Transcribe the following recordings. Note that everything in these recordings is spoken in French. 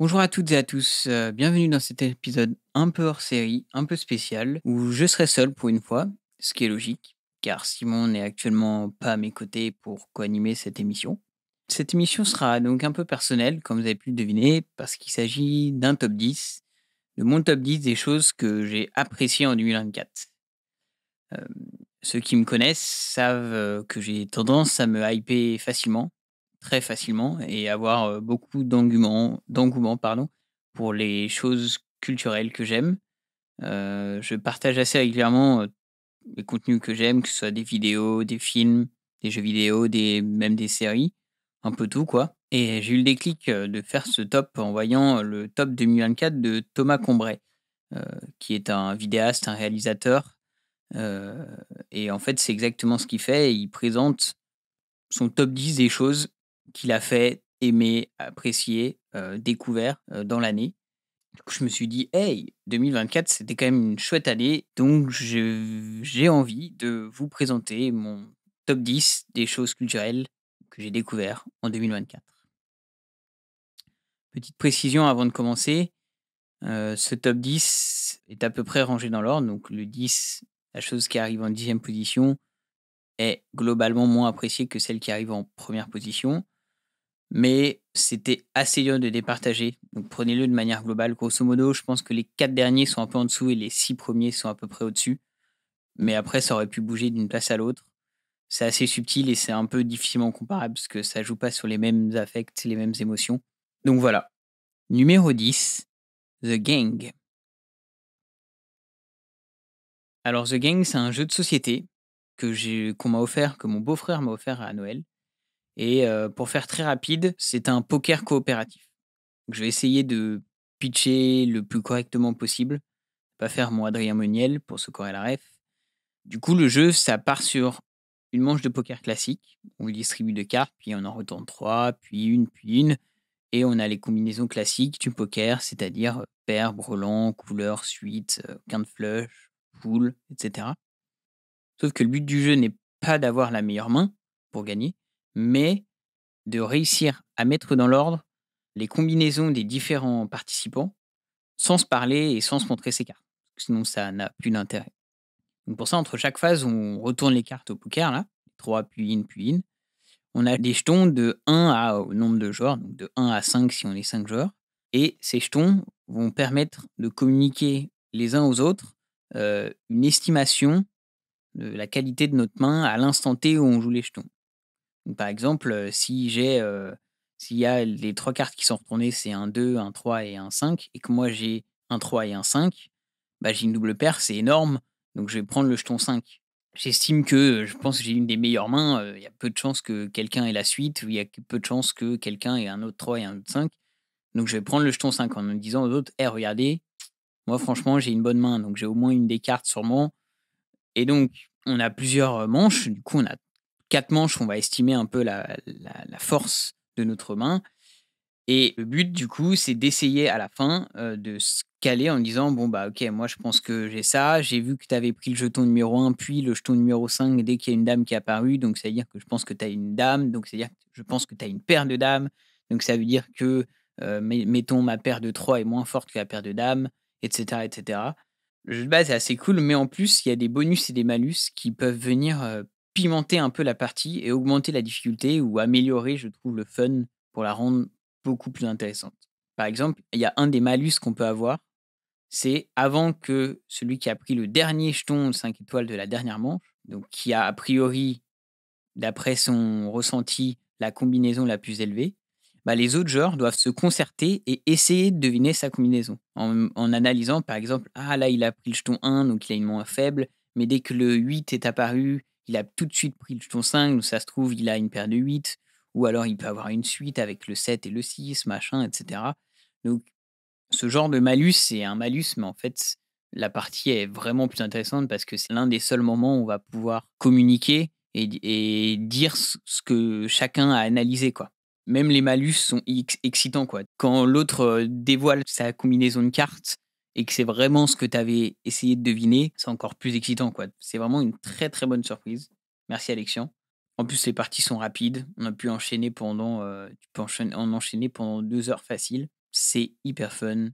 Bonjour à toutes et à tous, bienvenue dans cet épisode un peu hors série, un peu spécial, où je serai seul pour une fois, ce qui est logique, car Simon n'est actuellement pas à mes côtés pour co-animer cette émission. Cette émission sera donc un peu personnelle, comme vous avez pu le deviner, parce qu'il s'agit d'un top 10, de mon top 10 des choses que j'ai appréciées en 2024. Hem, Ceux qui me connaissent savent, que j'ai tendance à me hyper facilement, très facilement et avoir, beaucoup d'engouement, pardon, pour les choses culturelles que j'aime. Je partage assez régulièrement, les contenus que j'aime, que ce soit des vidéos, des films, des jeux vidéo, même des séries, un peu tout quoi et j'ai eu le déclic, de faire ce top en voyant, le top 2024 de Thomas Combray, heu, qui est un vidéaste, un réalisateur. Heu et en fait, c'est exactement ce qu'il fait. Il présente son top 10 des choses qu'il a fait, aimé, apprécié, découvert, dans l'année. Du coup, je me suis dit: «Hey, 2024, c'était quand même une chouette année, donc j'ai envie de vous présenter mon top 10 des choses culturelles que j'ai découvert en 2024». Petite précision avant de commencer, ce top 10 est à peu près rangé dans l'ordre. Donc le 10, la chose qui arrive en 10e position est globalement moins appréciée que celle qui arrive en première position, mais c'était assez dur de départager. Donc prenez-le de manière globale. Grosso modo, je pense que les 4 derniers sont un peu en dessous et les 6 premiers sont à peu près au-dessus. Mais après, ça aurait pu bouger d'une place à l'autre. C'est assez subtil et c'est un peu difficilement comparable parce que ça joue pas sur les mêmes affects, les mêmes émotions. Donc voilà. Numéro 10, The Gang. Alors The Gang, c'est un jeu de société qu'on m'a offert, que mon beau-frère m'a offert à Noël. Et pour faire très rapide, c'est un poker coopératif. Donc je vais essayer de pitcher le plus correctement possible, pas faire mon Adrien Meuniel pour ceux qui auraient la ref. Du coup, le jeu, ça part sur une manche de poker classique. On distribue 2 cartes, puis on en retourne 3, puis une et on a les combinaisons classiques du poker, c'est-à-dire, pair, brelan, couleur, suite, quinte flush, poule et cetera. Sauf que le but du jeu n'est pas d'avoir la meilleure main pour gagner, mais de réussir à mettre dans l'ordre les combinaisons des différents participants, sans se parler et sans se montrer ses cartes. Sinon, ça n'a plus d'intérêt. Donc pour ça, entre chaque phase, on retourne les cartes au poker, là, 3 puis une, puis une. On a des jetons de 1 au nombre de joueurs, donc de 1 à 5 si on est 5 joueurs. Et ces jetons vont permettre de communiquer les uns aux autres une estimation de la qualité de notre main à l'instant T où on joue les jetons. Donc, par exemple, s'il y a les 3 cartes qui sont retournées, c'est un 2, un 3 et un 5, et que moi j'ai un 3 et un 5, bah, j'ai une double paire, c'est énorme, donc je vais prendre le jeton 5. J'estime que, je pense que j'ai une des meilleures mains, il y a peu de chances que quelqu'un ait la suite, ou il y a peu de chances que quelqu'un ait un autre 3 et un autre 5. Donc je vais prendre le jeton 5 en me disant aux autres: «Eh regardez, moi franchement j'ai une bonne main, donc j'ai au moins une des cartes sûrement». Et donc on a plusieurs, manches, du coup on a 4 manches, on va estimer un peu la force de notre main. Et le but, du coup, c'est d'essayer à la fin, de se caler en disant: «Bon, bah, OK, moi, je pense que j'ai ça. J'ai vu que tu avais pris le jeton numéro un, puis le jeton numéro 5 dès qu'il y a une dame qui est apparue, donc ça veut dire que je pense que tu as une dame, donc c'est-à-dire que je pense que tu as une paire de dames, donc ça veut dire que, mettons ma paire de 3 est moins forte que la paire de dames», et cetera, et cetera. Le jeu de base est assez cool, mais en plus, il y a des bonus et des malus qui peuvent venir, pimenter un peu la partie et augmenter la difficulté ou améliorer, je trouve, le fun pour la rendre beaucoup plus intéressante. Par exemple, il y a un des malus qu'on peut avoir, c'est avant que celui qui a pris le dernier jeton 5 étoiles de la dernière manche, donc qui a priori, d'après son ressenti, la combinaison la plus élevée, bah, les autres joueurs doivent se concerter et essayer de deviner sa combinaison. En analysant, par exemple, ah là, il a pris le jeton 1, donc il a une moins faible, mais dès que le 8 est apparu, il a tout de suite pris le jeton 5, donc ça se trouve, il a une paire de 8, ou alors il peut avoir une suite avec le 7 et le 6, machin, etc. Donc ce genre de malus, c'est un malus, mais en fait, la partie est vraiment plus intéressante parce que c'est l'un des seuls moments où on va pouvoir communiquer et dire ce que chacun a analysé, quoi. Même les malus sont excitants, quoi. Quand l'autre dévoile sa combinaison de cartes et que c'est vraiment ce que tu avais essayé de deviner, c'est encore plus excitant, quoi. C'est vraiment une très très bonne surprise. Merci Alexian. En plus, les parties sont rapides. On a pu enchaîner pendant, tu peux en enchaîner pendant 2 heures facile. C'est hyper fun,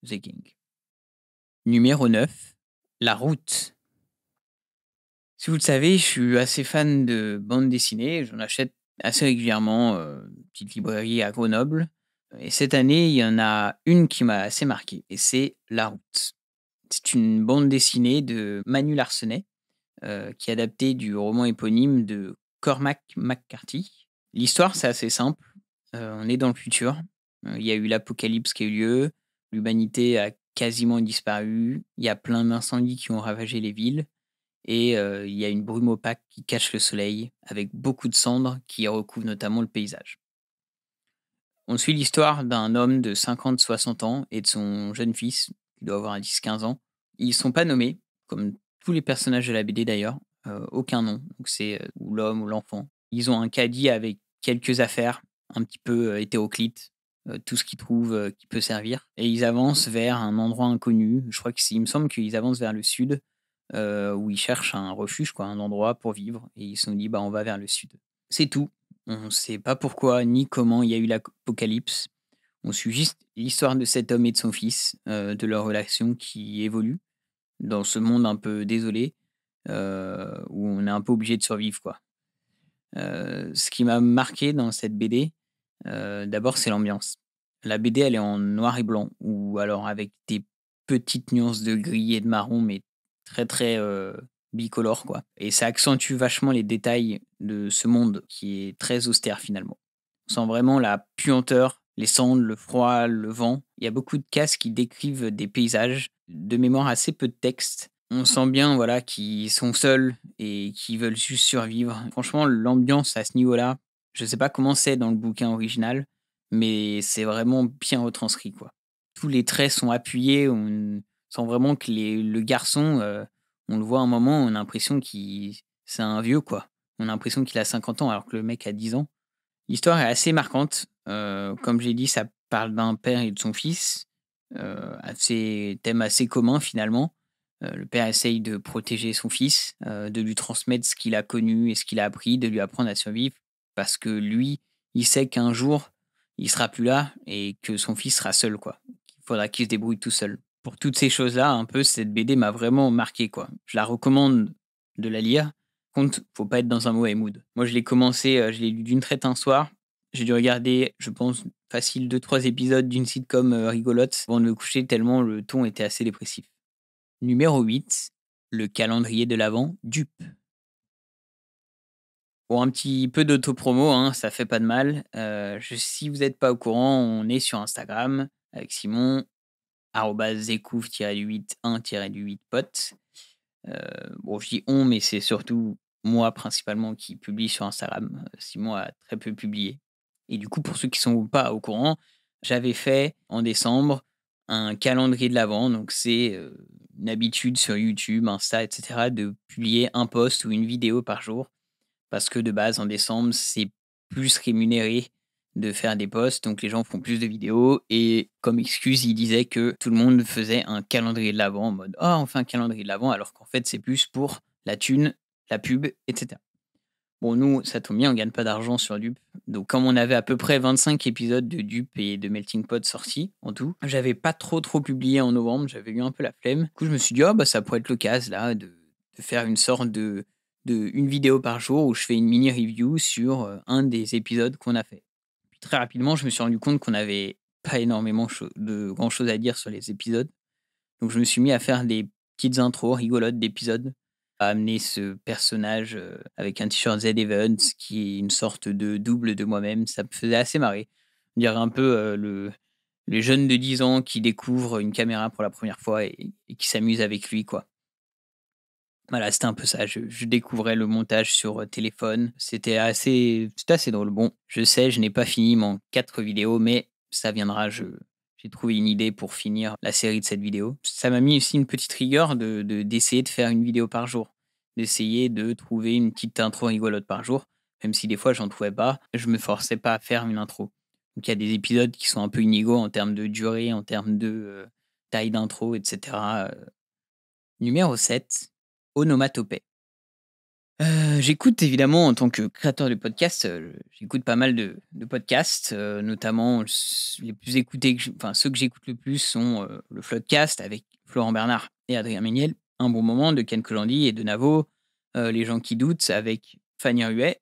The Gang. Numéro 9, La Route. Si vous le savez, je suis assez fan de bande dessinée, j'en achète assez régulièrement, petite librairie à Grenoble et cette année, il y en a une qui m'a assez marqué et c'est La Route. C'est une bande dessinée de Manu Larsenet, qui est adaptée du roman éponyme de Cormac McCarthy. L'histoire, c'est assez simple, on est dans le futur, il y a eu l'apocalypse qui a eu lieu, l'humanité a quasiment disparu, il y a plein d'incendies qui ont ravagé les villes et il y a une brume opaque qui cache le soleil, avec beaucoup de cendres qui recouvrent notamment le paysage. On suit l'histoire d'un homme de 50-60 ans et de son jeune fils, qui doit avoir 10-15 ans. Ils sont pas nommés, comme tous les personnages de la BD d'ailleurs, aucun nom. Donc c'est ou l'homme ou l'enfant. Ils ont un caddie avec quelques affaires, un petit peu hétéroclites, tout ce qu'ils trouvent qui peut servir. Et ils avancent vers un endroit inconnu. Je crois il me semble qu'ils avancent vers le sud, où ils cherchent un refuge, quoi, un endroit pour vivre. Et ils se sont dit, bah, on va vers le sud. C'est tout. On ne sait pas pourquoi ni comment il y a eu l'apocalypse. On suit juste l'histoire de cet homme et de son fils, de leur relation qui évolue dans ce monde un peu désolé, où on est un peu obligé de survivre, quoi. Ce qui m'a marqué dans cette BD, d'abord, c'est l'ambiance. La BD, elle est en noir et blanc ou alors avec des petites nuances de gris et de marron, mais très, très, bicolore, quoi et ça accentue vachement les détails de ce monde qui est très austère, finalement. On sent vraiment la puanteur, les cendres, le froid, le vent. Il y a beaucoup de cases qui décrivent des paysages, de mémoire assez peu de texte. On sent bien, voilà, qu'ils sont seuls et qu'ils veulent juste survivre. Franchement, l'ambiance à ce niveau-là, je sais pas comment c'est dans le bouquin original, mais c'est vraiment bien retranscrit, quoi. Tous les traits sont appuyés, on sent vraiment que le garçon, on le voit un moment, on a l'impression qu'il c'est un vieux, quoi. On a l'impression qu'il a 50 ans alors que le mec a 10 ans. L'histoire est assez marquante. Comme j'ai dit, ça parle d'un père et de son fils, assez thème assez commun finalement. Le père essaye de protéger son fils, de lui transmettre ce qu'il a connu et ce qu'il a appris, de lui apprendre à survivre parce que lui, il sait qu'un jour, il sera plus là et que son fils sera seul, quoi. Il faudra qu'il se débrouille tout seul. Pour toutes ces choses-là, un peu, cette BD m'a vraiment marqué, quoi. Je la recommande de la lire. Contre, faut pas être dans un mauvais mood. Moi, je l'ai commencé, je l'ai lu d'une traite un soir. J'ai dû regarder, je pense, facile 2-3 épisodes d'une sitcom, rigolote avant de me coucher tellement le ton était assez dépressif. Numéro 8, le calendrier de l'avent Dupe. Pour un petit peu d'autopromo, hein, ça fait pas de mal. Si vous êtes pas au courant, on est sur Instagram avec Simon, @zecouf-8 1-8 potes. Bon, je dis «on», mais c'est surtout moi principalement qui publie sur Instagram. Simon a très peu publié et du coup, pour ceux qui sont pas au courant, j'avais fait en décembre un calendrier de l'avent. Donc c'est, une habitude sur YouTube, Insta et cetera de publier un post ou une vidéo par jour parce que de base, en décembre, c'est plus rémunéré de faire des posts, donc les gens font plus de vidéos et comme excuse, ils disaient que tout le monde faisait un calendrier de l'avent en mode: «Oh, on fait un calendrier de l'avent», alors qu'en fait, c'est plus pour la thune, la pub et cetera. Bon, nous, ça tombe bien, on gagne pas d'argent sur Dupe, donc comme on avait à peu près 25 épisodes de Dupe et de Melting Pot sortis en tout, j'avais pas trop publié en novembre, j'avais eu un peu la flemme. Du coup, je me suis dit: «Oh, bah, ça pourrait être l'occasion là de faire une sorte de une vidéo par jour où je fais une mini review sur, un des épisodes qu'on a fait». Puis très rapidement, je me suis rendu compte qu'on avait pas énormément de grand chose à dire sur les épisodes. Donc je me suis mis à faire des petites intros rigolotes d'épisodes, à amener ce personnage, avec un t-shirt Z Evans qui est une sorte de double de moi-même. Ça me faisait assez marrer. On dirait un peu, le jeune de 10 ans qui découvre une caméra pour la première fois et qui s'amuse avec lui, quoi. Voilà, c'était un peu ça. Je découvrais le montage sur, téléphone. C'était assez drôle. Bon, je sais, je n'ai pas fini mon 4 vidéos, mais ça viendra. J'ai trouvé une idée pour finir la série de cette vidéo. Ça m'a mis aussi une petite rigueur d'essayer de faire une vidéo par jour, d'essayer de trouver une petite intro rigolote par jour, même si des fois j'en trouvais pas, je me forçais pas à faire une intro. Donc il y a des épisodes qui sont un peu inégaux en termes de durée, en termes de, taille d'intro et cetera, Numéro 7, onomatopée. J'écoute évidemment en tant que créateur de podcast, j'écoute pas mal de podcasts, notamment les plus écoutés ceux que j'écoute le plus sont, le Floodcast avec Florent Bernard et Adrien Méniel, Un bon moment de Ken Kojandi et de Navo, Les gens qui doutent avec Fanny Ruet,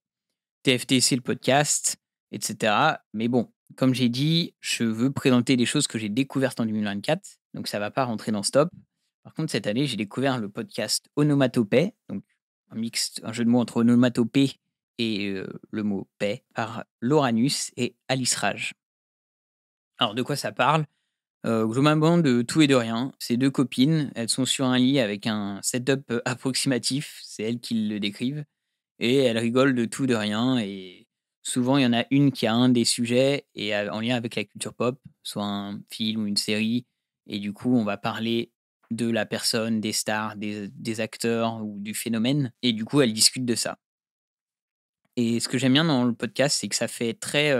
TFTC le podcast et cetera. Mais bon, comme j'ai dit, je veux présenter des choses que j'ai découvertes en 2024, donc ça va pas rentrer dans ce top. Par contre, cette année, j'ai découvert le podcast Onomatopée, donc un jeu de mots entre onomatopée et le mot paix, par Lauranus et Alice Rage. Alors, de quoi ça parle? Globalement, de tout et de rien. C'est deux copines, elles sont sur un lit avec un setup approximatif, c'est elles qui le décrivent, et elles rigolent de tout, de rien. Et souvent, il y en a une qui a un des sujets et en lien avec la culture pop, soit un film ou une série. Et du coup, on va parler de la personne, des stars, des acteurs ou du phénomène. Et du coup, elles discutent de ça. Et ce que j'aime bien dans le podcast, c'est que ça fait très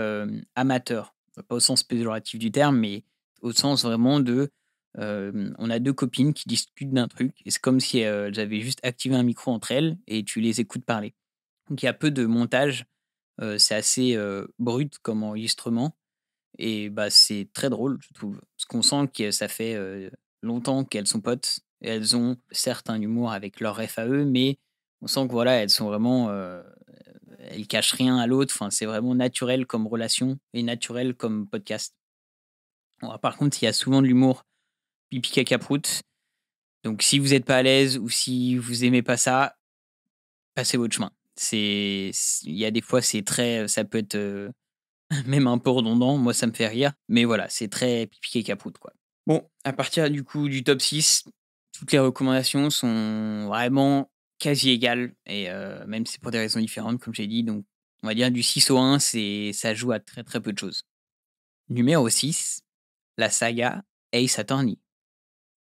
amateur. Pas au sens péjoratif du terme, mais au sens vraiment de. On a deux copines qui discutent d'un truc. Et c'est comme si elles avaient juste activé un micro entre elles et tu les écoutes parler. Donc il y a peu de montage, c'est assez, brut comme enregistrement et bah, c'est très drôle, je trouve. Parce qu'on sent que ça fait, longtemps qu'elles sont potes et elles ont certes un humour avec leur ref à eux, mais on sent que voilà, elles sont vraiment, elles cachent rien à l'autre. Enfin, c'est vraiment naturel comme relation et naturel comme podcast. Bon, par contre, il y a souvent de l'humour pipi caca prout, donc si vous êtes pas à l'aise ou si vous aimez pas ça, passez votre chemin. Il y a des fois, c'est très, ça peut être, même un peu redondant. Moi, ça me fait rire, mais voilà, c'est très pipi et capote, quoi. Bon, à partir du coup du top 6, toutes les recommandations sont vraiment quasi égales et même si c'est pour des raisons différentes, comme j'ai dit. Donc, on va dire du 6 au 1, ça joue à très, très peu de choses. Numéro 6, la saga Ace Attorney.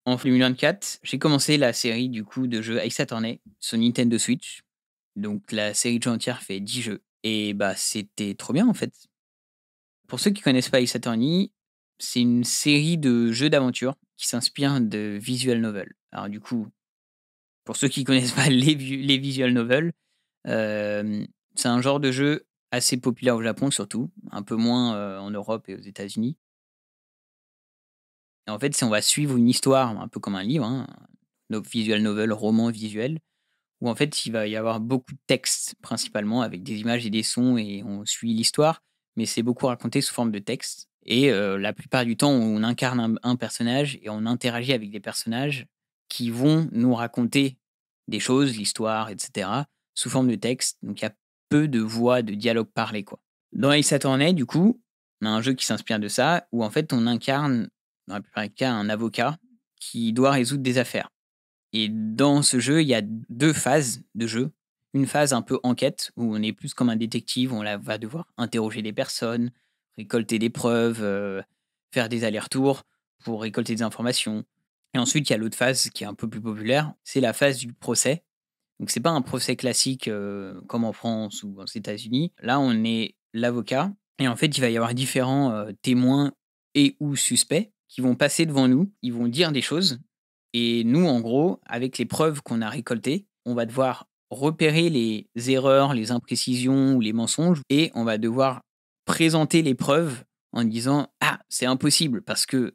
En 2024, j'ai commencé la série du coup de jeux Ace Attorney sur Nintendo Switch. Donc la série de jeux entière fait 10 jeux et bah, c'était trop bien en fait. Pour ceux qui connaissent pas Ace Attorney, c'est une série de jeux d'aventure qui s'inspire de visual novels. Alors du coup, pour ceux qui connaissent pas les visual novels, c'est un genre de jeu assez populaire au Japon surtout, un peu moins, en Europe et aux États-Unis. Et en fait, on va suivre une histoire un peu comme un livre, hein, visual novel, roman visuel, où en fait, il va y avoir beaucoup de textes principalement avec des images et des sons et on suit l'histoire, mais c'est beaucoup raconté sous forme de texte et la plupart du temps, on incarne un personnage et on interagit avec des personnages qui vont nous raconter des choses, l'histoire et cetera, sous forme de texte. Donc il y a peu de voix, de dialogue parlé, quoi. Dans Ace Attorney, du coup, on a un jeu qui s'inspire de ça, où en fait on incarne, dans la plupart des cas, un avocat qui doit résoudre des affaires. Et dans ce jeu, il y a 2 phases de jeu. Une phase un peu enquête, où on est plus comme un détective, va devoir interroger des personnes, récolter des preuves, faire des allers-retours pour récolter des informations. Et ensuite, il y a l'autre phase qui est un peu plus populaire, c'est la phase du procès. Donc c'est pas un procès classique, comme en France ou aux États-Unis. Là, on est l'avocat et en fait, il va y avoir différents, témoins et ou suspects qui vont passer devant nous. Ils vont dire des choses et nous, en gros, avec les preuves qu'on a récoltées, on va devoir repérer les erreurs, les imprécisions ou les mensonges et on va devoir présenter les preuves en disant: «Ah, c'est impossible parce que,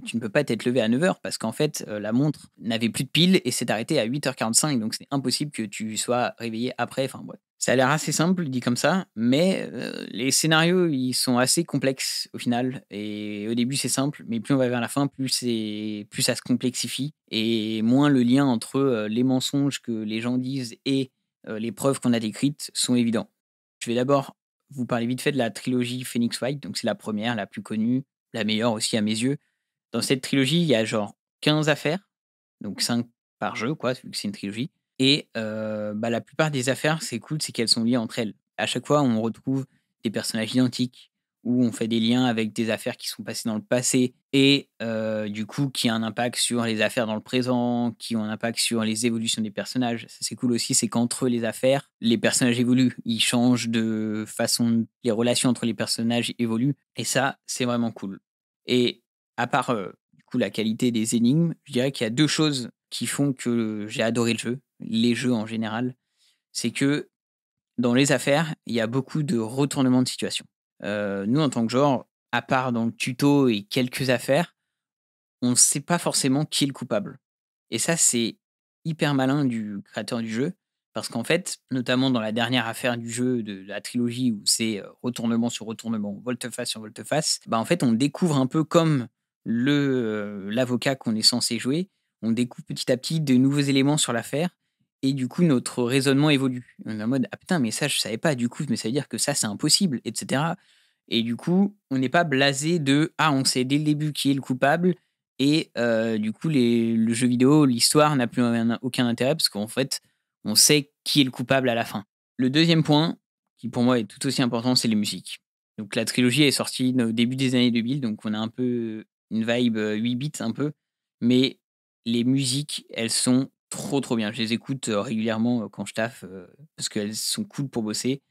tu ne peux pas t'être levé à 9 heures parce qu'en fait, la montre n'avait plus de piles et s'est arrêtée à 8h45 donc c'est impossible que tu sois réveillé après», enfin bref. Ça a l'air assez simple dit comme ça, mais les scénarios, ils sont assez complexes au final et au début, c'est simple, mais plus on va vers la fin, plus ça se complexifie et moins le lien entre, les mensonges que les gens disent et les preuves qu'on a décrites sont évidents. Je vais d'abord vous parler vite fait de la trilogie Phoenix Wright, donc c'est la première, la plus connue, la meilleure aussi à mes yeux. Dans cette trilogie, il y a genre 15 affaires, donc 5 par jeu quoi, vu que c'est une trilogie et bah, la plupart des affaires, c'est cool, c'est qu'elles sont liées entre elles. À chaque fois, on retrouve des personnages identiques ou on fait des liens avec des affaires qui sont passées dans le passé et du coup, qui a un impact sur les affaires dans le présent, qui ont un impact sur les évolutions des personnages. Ça, c'est cool aussi, c'est qu'entre les affaires, les personnages évoluent. Ils changent de façon les relations entre les personnages évoluent et ça, c'est vraiment cool et à part, du coup, la qualité des énigmes, je dirais qu'il y a 2 choses qui font que j'ai adoré le jeu, les jeux en général. c'est que dans les affaires, il y a beaucoup de retournements de situation. Nous, en tant que genre, à part dans le tuto et quelques affaires, on ne sait pas forcément qui est le coupable. Et ça, c'est hyper malin du créateur du jeu, parce qu'en fait, notamment dans la dernière affaire du jeu de la trilogie où c'est retournement sur retournement, volte-face sur volte-face, bah en fait, on découvre un peu comme l'avocat qu'on est censé jouer, on découvre petit à petit de nouveaux éléments sur l'affaire, et du coup, notre raisonnement évolue. On est en mode, ah putain, mais ça, je savais pas, du coup, mais ça veut dire que ça, c'est impossible, etc. Et du coup, on n'est pas blasé de, ah, on sait dès le début qui est le coupable, et du coup, le jeu vidéo, l'histoire n'a plus aucun intérêt parce qu'en fait, on sait qui est le coupable à la fin. Le deuxième point, qui pour moi est tout aussi important, c'est les musiques. Donc la trilogie est sortie au début des années 2000, donc on a un peu une vibe 8 bits un peu, mais les musiques, elles sont trop trop bien. Je les écoute régulièrement quand je taffe parce qu'elles sont cool pour bosser.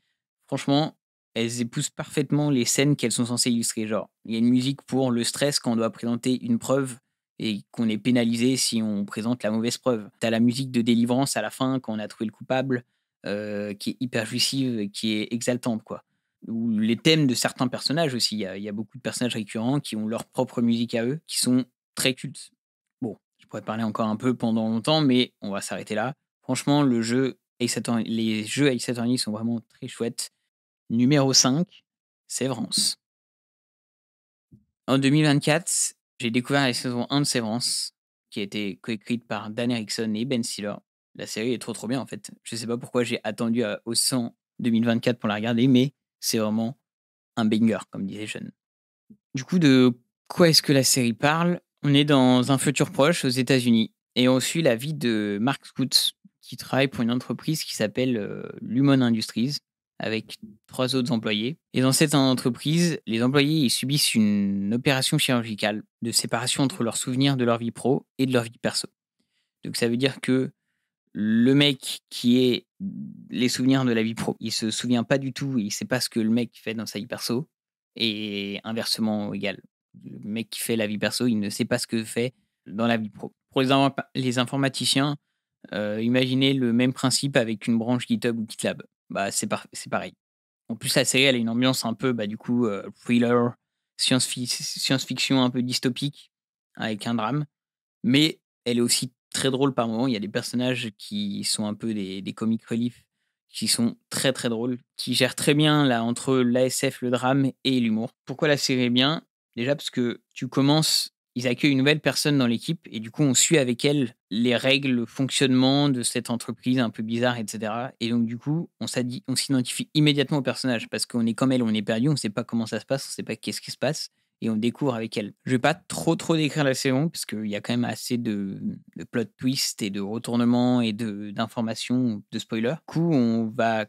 Franchement, elles épousent parfaitement les scènes qu'elles sont censées illustrer. Genre, il y a une musique pour le stress quand on doit présenter une preuve et qu'on est pénalisé si on présente la mauvaise preuve. Tu as la musique de délivrance à la fin quand on a trouvé le coupable, qui est hyper jouissive et qui est exaltante, quoi. Ou les thèmes de certains personnages aussi. Il y a beaucoup de personnages récurrents qui ont leur propre musique à eux, qui sont très cultes. Bon, je pourrais parler encore un peu pendant longtemps, mais on va s'arrêter là. Franchement, les jeux Ace Attorney sont vraiment très chouettes. Numéro 5, Sévrance. En 2024, j'ai découvert la saison 1 de Sévrance, qui a été coécrite par Dan Erickson et Ben Stiller. La série est trop trop bien en fait. Je sais pas pourquoi j'ai attendu au 100 2024 pour la regarder, mais c'est vraiment un banger, comme disait Jeune. Du coup, de quoi est-ce que la série parle? On est dans un futur proche aux États-Unis et on suit la vie de Mark Scoots, qui travaille pour une entreprise qui s'appelle Lumon Industries, avec 3 autres employés. Et dans cette entreprise, les employés ils subissent une opération chirurgicale de séparation entre leurs souvenirs de leur vie pro et de leur vie perso. Donc ça veut dire que le mec qui est les souvenirs de la vie pro, il se souvient pas du tout, il sait pas ce que le mec fait dans sa vie perso, et inversement égal. Le mec qui fait la vie perso, il ne sait pas ce que fait dans la vie pro. Pour les informaticiens, imaginez le même principe avec une branche GitHub ou GitLab. Bah, c'est pareil. En plus, la série, elle a une ambiance un peu, bah, du coup, thriller, science-fiction un peu dystopique, avec un drame. Mais elle est aussi très drôle par moments. Il y a des personnages qui sont un peu des comic relief, qui sont très, très drôles, qui gèrent très bien là, entre l'ASF, le drame et l'humour. Pourquoi la série est bien? Déjà parce que tu commences ils accueillent une nouvelle personne dans l'équipe et du coup, on suit avec elle les règles, le fonctionnement de cette entreprise un peu bizarre, et cetera. Et donc du coup, on s'identifie immédiatement au personnage parce qu'on est comme elle, on est perdu, on ne sait pas comment ça se passe, on ne sait pas qu'est-ce qui se passe et on découvre avec elle. Je vais pas trop décrire la saison parce qu'il y a quand même assez de plot twist et de retournements et d'informations, de spoilers. Du coup, on va,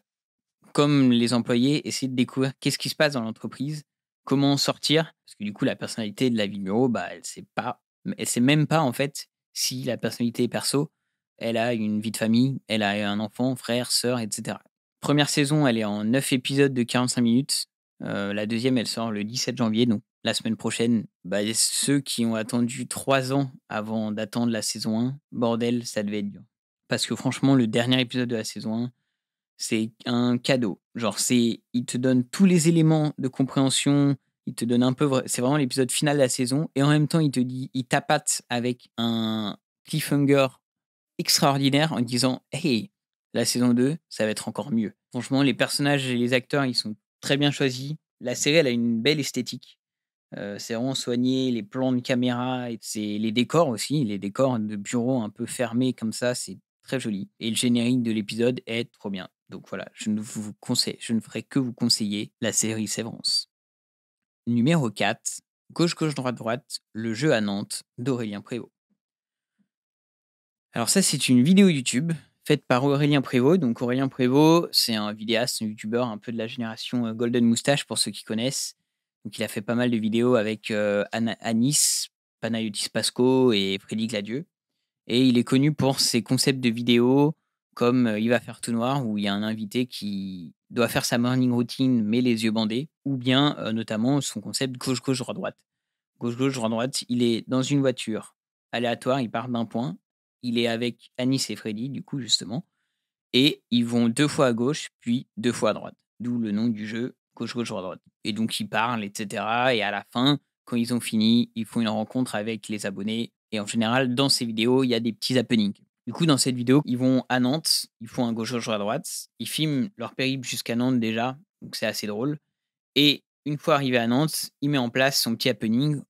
comme les employés, essayer de découvrir qu'est-ce qui se passe dans l'entreprise, comment en sortir, parce que du coup, la personnalité de la vie de bureau, bah, elle sait même pas en fait si la personnalité perso, elle a une vie de famille, elle a un enfant, frère, sœur, etc. Première saison, elle est en 9 épisodes de 45 minutes. La deuxième, elle sort le 17 janvier, donc la semaine prochaine. Bah, ceux qui ont attendu 3 ans avant d'attendre la saison 1, bordel, ça devait être dur. Parce que franchement, le dernier épisode de la saison 1, c'est un cadeau. Genre, il te donne tous les éléments de compréhension, il te donne un peu, c'est vraiment l'épisode final de la saison, et en même temps, il tapate avec un cliffhanger extraordinaire en disant, hey, la saison 2, ça va être encore mieux. Franchement, les personnages et les acteurs, ils sont très bien choisis. La série, elle a une belle esthétique. C'est vraiment soigné, les plans de caméra, et c'est les décors aussi, les décors de bureau un peu fermés comme ça, c'est très joli. Et le générique de l'épisode est trop bien. Donc voilà, je ne ferai que vous conseiller la série Sévrance. Numéro 4, Gauche-gauche, droite-droite, le jeu à Nantes d'Aurélien Prévost. Alors ça, c'est une vidéo YouTube faite par Aurélien Prévost. Donc Aurélien Prévost, c'est un vidéaste, un youtubeur un peu de la génération Golden Moustache pour ceux qui connaissent. Donc il a fait pas mal de vidéos avec Anis, Panayotis Pasco et Freddy Gladieux. Et il est connu pour ses concepts de vidéos comme Il va faire tout noir, où il y a un invité qui doit faire sa morning routine mais les yeux bandés, ou bien notamment son concept gauche-gauche, droite-droite. Gauche-gauche, droite-droite, il est dans une voiture aléatoire, il part d'un point, il est avec Anis et Freddy, du coup, justement, et ils vont 2 fois à gauche, puis 2 fois à droite. D'où le nom du jeu gauche, gauche, droite, droite. Et donc ils parlent et cetera et à la fin, quand ils ont fini, ils font une rencontre avec les abonnés et en général, dans ces vidéos, il y a des petits happenings. Du coup, dans cette vidéo, ils vont à Nantes, ils font un gauche, gauche, droite, droite. Ils filment leur périple jusqu'à Nantes déjà, donc c'est assez drôle et une fois arrivé à Nantes, il met en place son petit happening.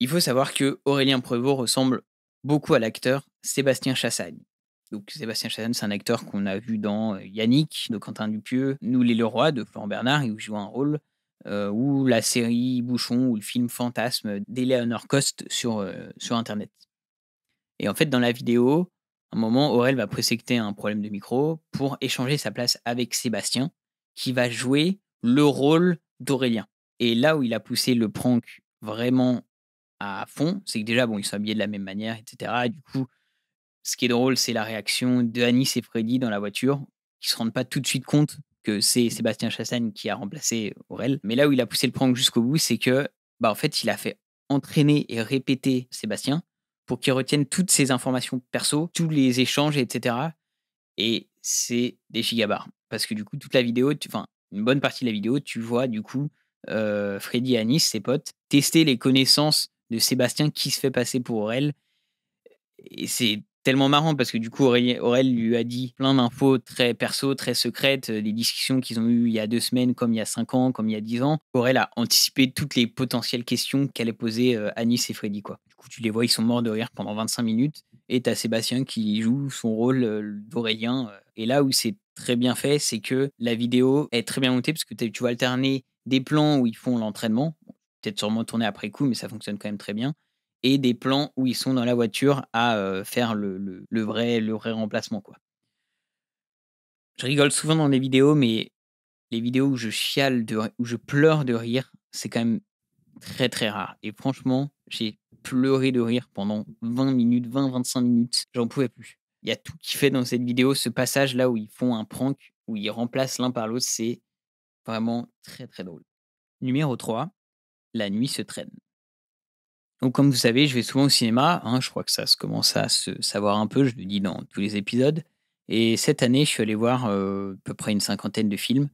Il faut savoir que Aurélien Prevot ressemble beaucoup à l'acteur Sébastien Chassagne. Donc Sébastien Chassagne, c'est un acteur qu'on a vu dans Yannick de Quentin Dupieux, Nous les Leroy de Florent Bernard, où il joue un rôle, ou la série Bouchon ou le film Fantasme d'Eleanor Coste sur internet. Et en fait, dans la vidéo, à un moment, Aurel va précipiter un problème de micro pour échanger sa place avec Sébastien, qui va jouer le rôle d'Aurélien. Et là où il a poussé le prank vraiment à fond, c'est que déjà, bon, ils sont habillés de la même manière, et cetera. Et du coup, ce qui est drôle, c'est la réaction de Anis et Freddy dans la voiture, qui se rendent pas tout de suite compte que c'est Sébastien Chassagne qui a remplacé Aurel. Mais là où il a poussé le prank jusqu'au bout, c'est que, bah, en fait, il a fait entraîner et répéter Sébastien pour qu'il retienne toutes ses informations perso, tous les échanges, etc. Et c'est des gigabars. Parce que du coup, toute la vidéo, enfin, une bonne partie de la vidéo, tu vois du coup Freddy et Anis, ses potes, tester les connaissances de Sébastien qui se fait passer pour Aurel. Et c'est tellement marrant parce que du coup, Aurel lui a dit plein d'infos très perso, très secrètes, des discussions qu'ils ont eues il y a 2 semaines, comme il y a 5 ans, comme il y a 10 ans. Aurel a anticipé toutes les potentielles questions qu'allaient poser Anis et Freddy, quoi. Du coup, tu les vois, ils sont morts de rire pendant 25 minutes et tu as Sébastien qui joue son rôle d'Aurélien. Et là où c'est très bien fait, c'est que la vidéo est très bien montée parce que tu vas alterner des plans où ils font l'entraînement, peut-être sûrement tourné après coup, mais ça fonctionne quand même très bien et des plans où ils sont dans la voiture à faire le vrai remplacement, quoi. Je rigole souvent dans les vidéos, mais les vidéos où je chiale où je pleure de rire, c'est quand même très, très rare et franchement, j'ai pleuré de rire pendant 20 minutes, 20-25 minutes, j'en pouvais plus. Il y a tout qui fait dans cette vidéo, ce passage-là où ils font un prank, où ils remplacent l'un par l'autre, c'est vraiment très, très drôle. Numéro 3, La nuit se traîne. Donc, comme vous savez, je vais souvent au cinéma, hein, je crois que ça se commence à se savoir un peu, je le dis dans tous les épisodes. Et cette année, je suis allé voir à peu près une cinquantaine de films.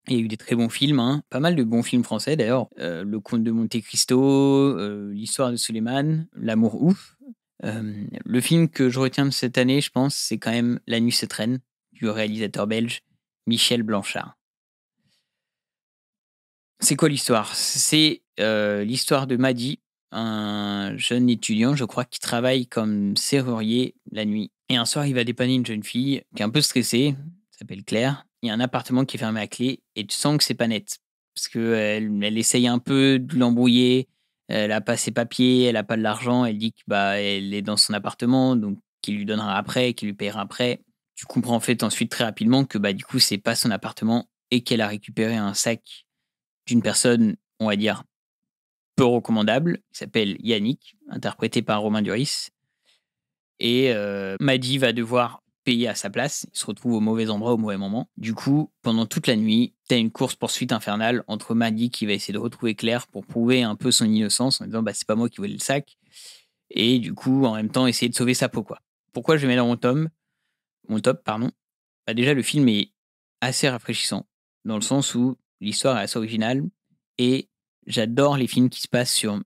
Il y a eu des très bons films, hein, pas mal de bons films français d'ailleurs. Le Comte de Monte Cristo, L'Histoire de Suleiman, L'amour ouf. Le film que je retiens de cette année, je pense, c'est quand même La nuit se traîne, du réalisateur belge Michel Blanchard. C'est quoi l'histoire? C'est l'histoire de Madi, un jeune étudiant, je crois, qui travaille comme serrurier la nuit. Et un soir, il va dépanner une jeune fille qui est un peu stressée, s'appelle Claire. Il y a un appartement qui est fermé à clé et tu sens que c'est pas net. Parce qu'elle essaye un peu de l'embrouiller. Elle a pas ses papiers, elle a pas de l'argent. Elle dit que bah, elle est dans son appartement, donc qu'il lui donnera après, qu'il lui payera après. Tu comprends en fait ensuite très rapidement que bah, du coup, c'est pas son appartement et qu'elle a récupéré un sac d'une personne, on va dire, peu recommandable, qui s'appelle Yannick, interprété par Romain Duris. Et Madi va devoir payer à sa place. Il se retrouve au mauvais endroit au mauvais moment. Du coup, pendant toute la nuit, tu as une course-poursuite infernale entre Madi qui va essayer de retrouver Claire pour prouver un peu son innocence en disant bah, c'est pas moi qui volais le sac. Et du coup, en même temps, essayer de sauver sa peau, quoi. Pourquoi je le mets dans mon top, pardon. Bah, déjà, le film est assez rafraîchissant, dans le sens où l'histoire est assez originale et j'adore les films qui se passent sur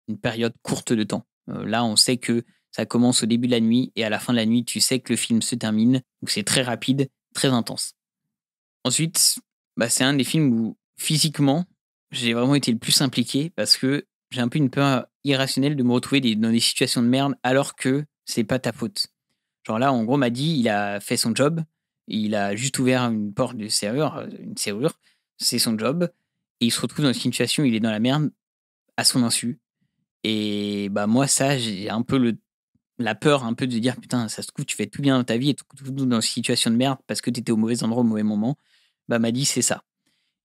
une période courte de temps. Là, on sait que ça commence au début de la nuit et à la fin de la nuit, tu sais que le film se termine. Donc c'est très rapide, très intense. Ensuite, bah, c'est un des films où physiquement, j'ai vraiment été le plus impliqué parce que j'ai un peu une peur irrationnelle de me retrouver dans des situations de merde alors que c'est pas ta faute. Genre là, en gros, m'a dit, il a fait son job, il a juste ouvert une porte de serrure, une serrure, c'est son job, et il se retrouve dans une situation où il est dans la merde à son insu. Et bah moi, ça, j'ai un peu la peur un peu de dire putain, ça se trouve, tu fais tout bien dans ta vie et tu te retrouves dans une situation de merde parce que tu étais au mauvais endroit au mauvais moment. Bah m'a dit, c'est ça.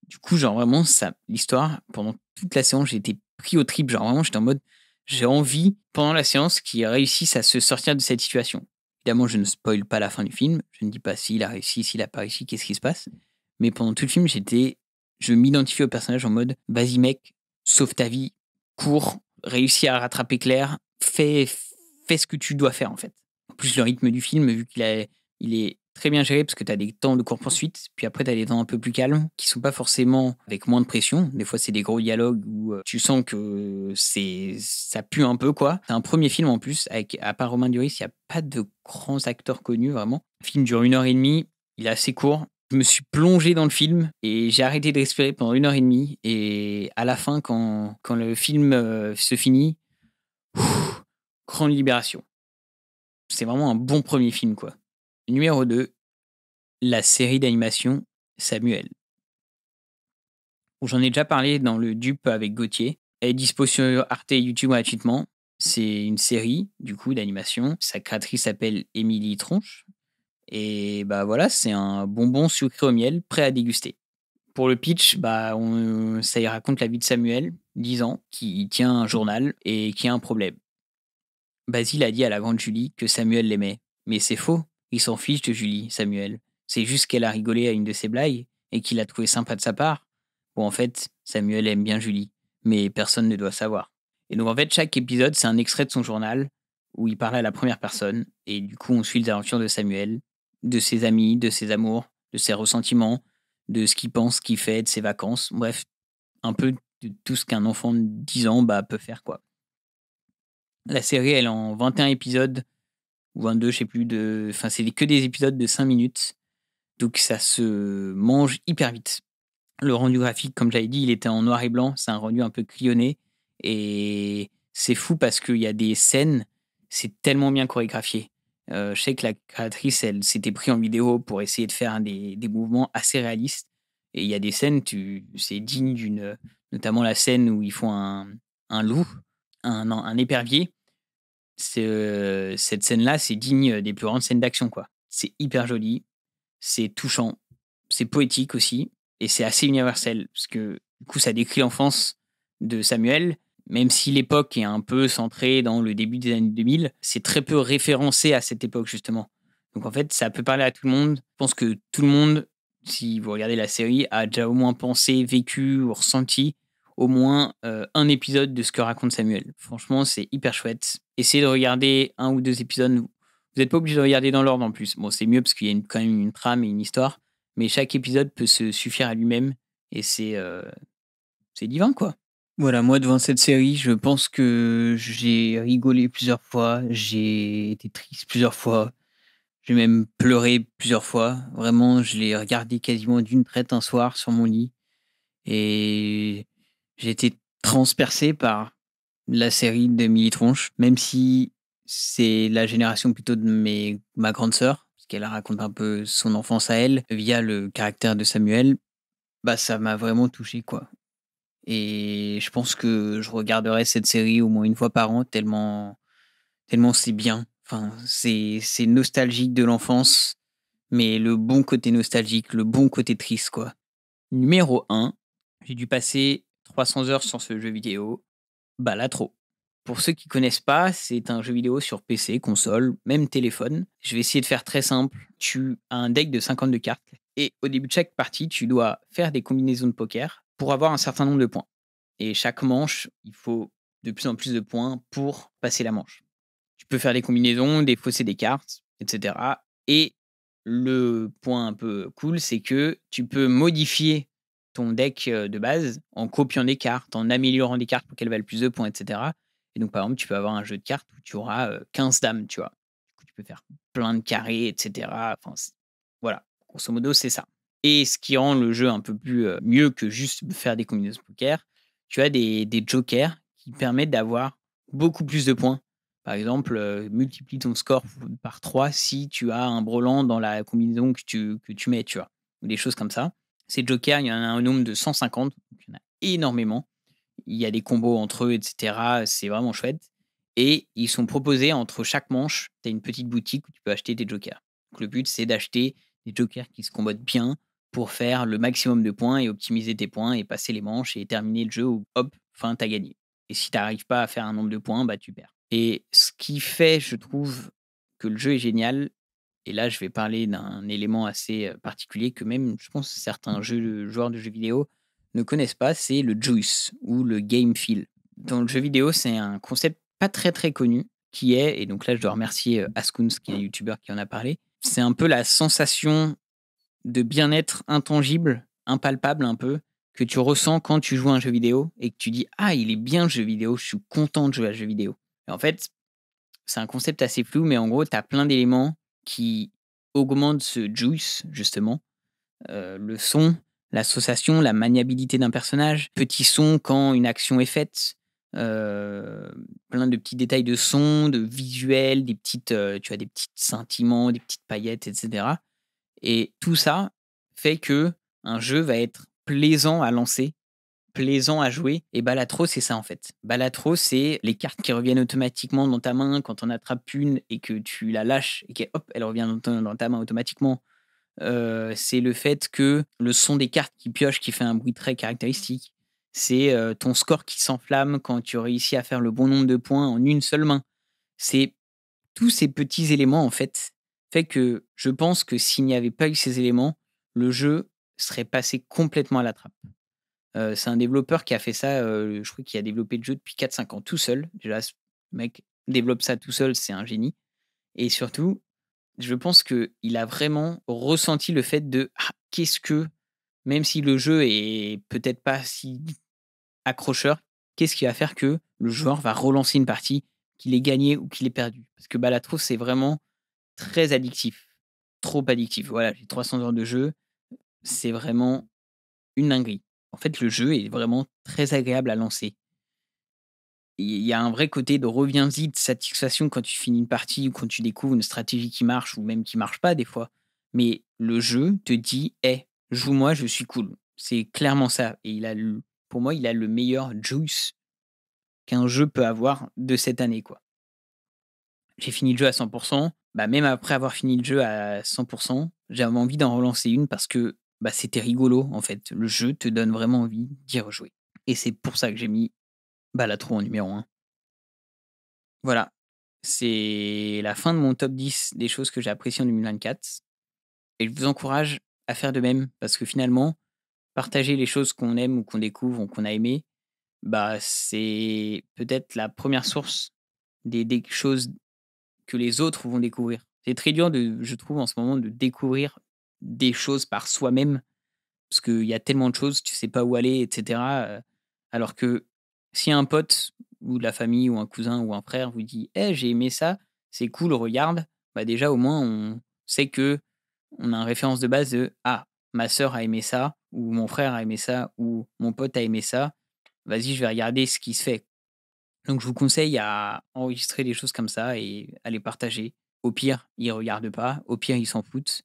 Du coup, genre vraiment, ça, l'histoire, pendant toute la séance, j'ai été pris au trip. Genre vraiment, j'étais en mode, j'ai envie, pendant la séance, qu'ils réussissent à se sortir de cette situation. Évidemment, je ne spoil pas la fin du film. Je ne dis pas s'il a réussi, s'il a pas réussi, qu'est-ce qui se passe. Mais pendant tout le film, je m'identifiais au personnage en mode, vas-y mec, sauve ta vie, cours, réussis à rattraper Claire, fais ce que tu dois faire en fait. En plus, le rythme du film, vu il est très bien géré parce que tu as des temps de course-poursuite, puis après tu as des temps un peu plus calmes qui sont pas forcément avec moins de pression. Des fois, c'est des gros dialogues où tu sens que ça pue un peu, quoi. C'est un premier film en plus, avec, à part Romain Duris, il n'y a pas de grands acteurs connus vraiment. Le film dure 1 heure et demie, il est assez court. Je me suis plongé dans le film et j'ai arrêté de respirer pendant 1 heure et demie. Et à la fin, quand le film se finit, grande libération. C'est vraiment un bon premier film, quoi. Numéro 2, la série d'animation Samuel. J'en ai déjà parlé dans le Dupe avec Gauthier. Elle est dispo sur Arte et YouTube gratuitement. C'est une série, du coup, d'animation. Sa créatrice s'appelle Émilie Tronche. Et bah voilà, c'est un bonbon sucré au miel, prêt à déguster. Pour le pitch, ça y raconte la vie de Samuel, 10 ans, qui tient un journal et qui a un problème. Basile a dit à la grande Julie que Samuel l'aimait. Mais c'est faux. Il s'en fiche de Julie, Samuel. C'est juste qu'elle a rigolé à une de ses blagues et qu'il a trouvé sympa de sa part. Bon, en fait, Samuel aime bien Julie, mais personne ne doit savoir. Et donc, en fait, chaque épisode, c'est un extrait de son journal où il parle à la première personne. Et du coup, on suit les aventures de Samuel, de ses amis, de ses amours, de ses ressentiments, de ce qu'il pense, ce qu'il fait, de ses vacances. Bref, un peu de tout ce qu'un enfant de 10 ans peut faire, quoi. La série, elle est en 21 épisodes, ou 22, je sais plus. Enfin, c'est que des épisodes de 5 minutes. Donc, ça se mange hyper vite. Le rendu graphique, comme j'avais dit, il était en noir et blanc. C'est un rendu un peu crayonné. Et c'est fou parce qu'il y a des scènes, c'est tellement bien chorégraphié. Je sais que la créatrice, elle s'était pris en vidéo pour essayer de faire des mouvements assez réalistes. Et il y a des scènes, c'est digne d'une. Notamment la scène où ils font un loup, un épervier. Cette scène-là, c'est digne des plus grandes scènes d'action, quoi. C'est hyper joli, c'est touchant, c'est poétique aussi, et c'est assez universel, parce que du coup, ça décrit l'enfance de Samuel, même si l'époque est un peu centrée dans le début des années 2000, c'est très peu référencé à cette époque, justement. Donc en fait, ça peut parler à tout le monde. Je pense que tout le monde, si vous regardez la série, a déjà au moins pensé, vécu ou ressenti au moins un épisode de ce que raconte Samuel. Franchement, c'est hyper chouette. Essayez de regarder 1 ou 2 épisodes. Vous n'êtes pas obligé de regarder dans l'ordre en plus. Bon, c'est mieux parce qu'il y a quand même une trame et une histoire. Mais chaque épisode peut se suffire à lui-même. Et c'est divin, quoi. Voilà, moi, devant cette série, je pense que j'ai rigolé plusieurs fois. J'ai été triste plusieurs fois. J'ai même pleuré plusieurs fois. Vraiment, je l'ai regardé quasiment d'une traite un soir sur mon lit. Et j'ai été transpercé par la série d'Emily Tronche, même si c'est la génération plutôt de ma grande sœur, parce qu'elle raconte un peu son enfance à elle, via le caractère de Samuel, ça m'a vraiment touché, quoi. Et je pense que je regarderai cette série au moins une fois par an, tellement c'est bien. Enfin, c'est nostalgique de l'enfance, mais le bon côté nostalgique, le bon côté triste, quoi. Numéro 1, j'ai dû passer 300 heures sur ce jeu vidéo. Balatro. Pour ceux qui connaissent pas, c'est un jeu vidéo sur PC, console, même téléphone. Je vais essayer de faire très simple. Tu as un deck de 52 cartes et au début de chaque partie, tu dois faire des combinaisons de poker pour avoir un certain nombre de points. Et chaque manche, il faut de plus en plus de points pour passer la manche. Tu peux faire des combinaisons, défausser des cartes, etc. Et le point un peu cool, c'est que tu peux modifier ton deck de base en copiant des cartes, en améliorant des cartes pour qu'elles valent plus de points, etc. Et donc, par exemple, tu peux avoir un jeu de cartes où tu auras 15 dames, tu vois. Du coup, tu peux faire plein de carrés, etc. Enfin, voilà, grosso modo, c'est ça. Et ce qui rend le jeu un peu plus mieux que juste faire des combinaisons de poker, tu as des jokers qui permettent d'avoir beaucoup plus de points. Par exemple, multiplie ton score par 3 si tu as un brelan dans la combinaison que tu mets, tu vois? Ou des choses comme ça. Ces jokers, il y en a un nombre de 150, donc il y en a énormément. Il y a des combos entre eux, et cetera, c'est vraiment chouette et ils sont proposés entre chaque manche. Tu as une petite boutique où tu peux acheter des jokers. Donc le but, c'est d'acheter des jokers qui se combattent bien pour faire le maximum de points et optimiser tes points et passer les manches et terminer le jeu où hop, fin, tu as gagné. Et si tu n'arrives pas à faire un nombre de points, tu perds. Et ce qui fait, je trouve, que le jeu est génial, et là, je vais parler d'un élément assez particulier que même, je pense, certains joueurs de jeux vidéo ne connaissent pas, c'est le juice ou le game feel. Dans le jeu vidéo, c'est un concept pas très très connu qui est, et donc là, je dois remercier Askuns, qui est un YouTuber qui en a parlé, c'est un peu la sensation de bien-être intangible, impalpable un peu, que tu ressens quand tu joues à un jeu vidéo et que tu dis: «Ah, il est bien ce jeu vidéo, je suis content de jouer à ce jeu vidéo». Et en fait, c'est un concept assez flou, mais en gros, tu as plein d'éléments qui augmentent ce juice, justement. Le son, l'association, la maniabilité d'un personnage, petit son quand une action est faite, plein de petits détails de son, de visuel, des petites, tu as des petits scintillements, des petites paillettes et cetera et tout ça fait que un jeu va être plaisant à lancer, plaisant à jouer et Balatro, c'est ça, en fait. Balatro, c'est les cartes qui reviennent automatiquement dans ta main quand on attrape une et que tu la lâches et qu'elle, hop, elle revient dans ta main automatiquement. C'est le fait que le son des cartes qui piochent qui fait un bruit très caractéristique. C'est, ton score qui s'enflamme quand tu réussis à faire le bon nombre de points en une seule main. C'est tous ces petits éléments, en fait que je pense que s'il n'y avait pas eu ces éléments, le jeu serait passé complètement à la trappe. C'est un développeur qui a fait ça, je crois qu'il a développé le jeu depuis 4-5 ans tout seul. Déjà ce mec développe ça tout seul, c'est un génie et surtout je pense qu'il a vraiment ressenti le fait de: «Ah, qu'est-ce que» même si le jeu est peut-être pas si accrocheur, qu'est-ce qui va faire que le joueur va relancer une partie, qu'il ait gagné ou qu'il ait perdu? Parce que Balatro, c'est vraiment très addictif, trop addictif. Voilà, j'ai 300 heures de jeu, c'est vraiment une dinguerie. En fait, le jeu est vraiment très agréable à lancer. Il y a un vrai côté de reviens-y, de satisfaction quand tu finis une partie ou quand tu découvres une stratégie qui marche ou même qui marche pas des fois. Mais le jeu te dit: «Hey, joue-moi, je suis cool». C'est clairement ça et pour moi, il a le meilleur juice qu'un jeu peut avoir de cette année, quoi. J'ai fini le jeu à 100. Bah, même après avoir fini le jeu à 100, j'avais envie d'en relancer une parce que, bah, c'était rigolo, en fait. Le jeu te donne vraiment envie d'y rejouer et c'est pour ça que j'ai mis Balatro en numéro 1. Voilà, c'est la fin de mon top 10 des choses que j'ai appréciées en 2024 et je vous encourage à faire de même parce que finalement, partager les choses qu'on aime ou qu'on découvre ou qu'on a aimé, bah, c'est peut-être la première source des choses que les autres vont découvrir. C'est très dur je trouve en ce moment de découvrir des choses par soi-même parce qu'il y a tellement de choses, tu sais pas où aller et cetera, alors que si un pote ou de la famille ou un cousin ou un frère vous dit: «Eh, j'ai aimé ça, c'est cool, regarde», bah, déjà au moins on sait que on a une référence de base de: «Ah, ma sœur a aimé ça» ou «Mon frère a aimé ça» ou «Mon pote a aimé ça, vas-y, je vais regarder ce qui se fait». Donc je vous conseille à enregistrer des choses comme ça et à les partager. Au pire, ils regardent pas, au pire, ils s'en foutent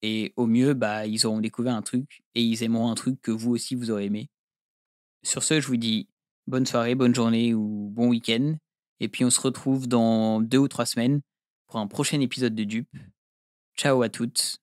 et au mieux, bah, ils auront découvert un truc et ils aimeront un truc que vous aussi vous aurez aimé. Sur ce, je vous dis bonne soirée, bonne journée ou bon week-end et puis on se retrouve dans 2 ou 3 semaines pour un prochain épisode de Dupe. Ciao à toutes.